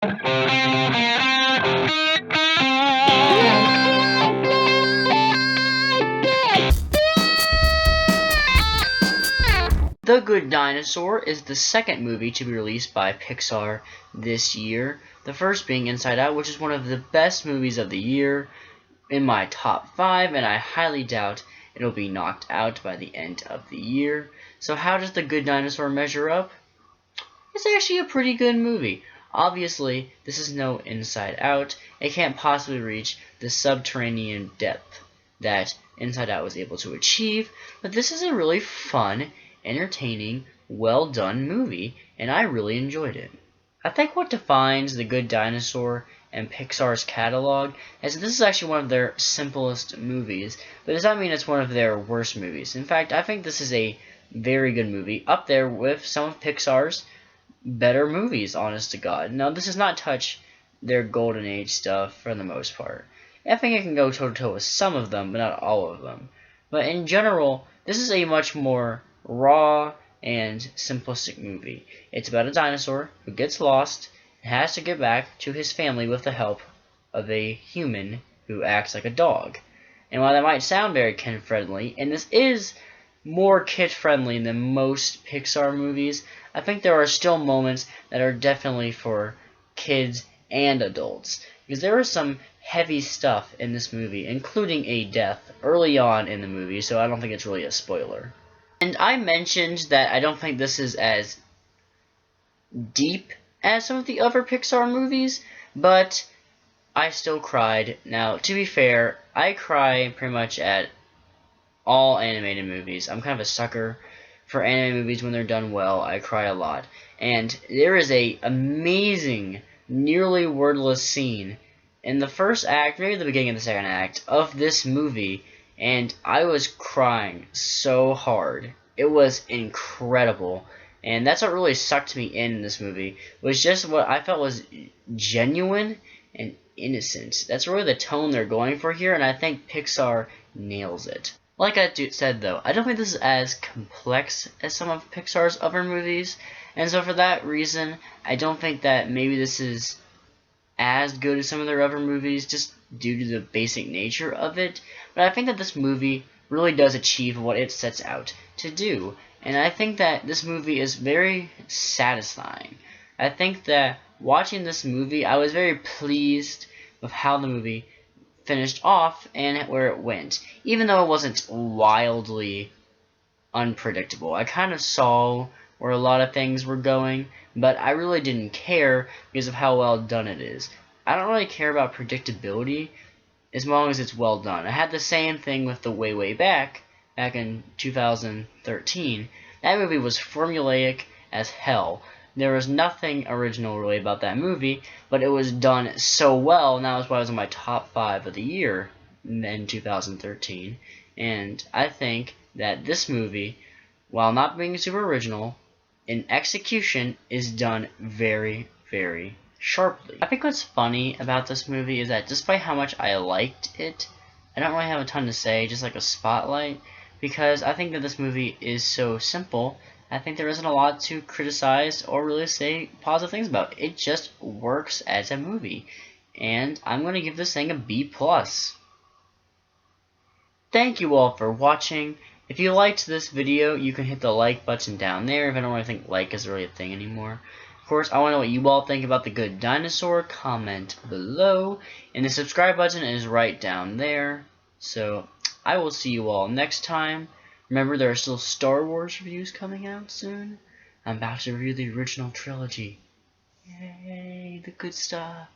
The Good Dinosaur is the second movie to be released by Pixar this year, the first being Inside Out, which is one of the best movies of the year, in my top 5, and I highly doubt it'll be knocked out by the end of the year. So how does The Good Dinosaur measure up? It's actually a pretty good movie. Obviously, this is no Inside Out. It can't possibly reach the subterranean depth that Inside Out was able to achieve, but this is a really fun, entertaining, well-done movie, and I really enjoyed it. I think what defines The Good Dinosaur and Pixar's catalog is that this is actually one of their simplest movies, but does not mean it's one of their worst movies. In fact, I think this is a very good movie, up there with some of Pixar's better movies, honest to God. Now, this does not touch their golden age stuff for the most part. I think it can go toe-to-toe with some of them, but not all of them. But in general, this is a much more raw and simplistic movie. It's about a dinosaur who gets lost and has to get back to his family with the help of a human who acts like a dog. And while that might sound very kid-friendly, and this is more kid-friendly than most Pixar movies, I think there are still moments that are definitely for kids and adults. Because there is some heavy stuff in this movie, including a death early on in the movie, so I don't think it's really a spoiler. And I mentioned that I don't think this is as deep as some of the other Pixar movies, but I still cried. Now, to be fair, I cry pretty much at all animated movies. I'm kind of a sucker for animated movies. When they're done well, I cry a lot. And there is a amazing, nearly wordless scene in the first act, maybe the beginning of the second act, of this movie, and I was crying so hard. It was incredible. And that's what really sucked me in this movie, was just what I felt was genuine and innocent. That's really the tone they're going for here, and I think Pixar nails it. Like I said, though, I don't think this is as complex as some of Pixar's other movies, and so for that reason, I don't think that maybe this is as good as some of their other movies, just due to the basic nature of it. But I think that this movie really does achieve what it sets out to do, and I think that this movie is very satisfying. I think that watching this movie, I was very pleased with how the movie finished off and where it went, even though it wasn't wildly unpredictable. I kind of saw where a lot of things were going, but I really didn't care because of how well done it is. I don't really care about predictability as long as it's well done. I had the same thing with The Way Back in 2013. That movie was formulaic as hell. There was nothing original really about that movie, but it was done so well, and that was why it was in my top 5 of the year in 2013. And I think that this movie, while not being super original, in execution is done very, very sharply. I think what's funny about this movie is that despite how much I liked it, I don't really have a ton to say, just like a spotlight, because I think that this movie is so simple. I think there isn't a lot to criticize or really say positive things about. It just works as a movie, and I'm going to give this thing a B+. Thank you all for watching. If you liked this video, you can hit the like button down there, if I don't really think like is really a thing anymore. Of course, I want to know what you all think about The Good Dinosaur. Comment below, and the subscribe button is right down there. So, I will see you all next time. Remember, there are still Star Wars reviews coming out soon. I'm about to review the original trilogy. Yay, the good stuff.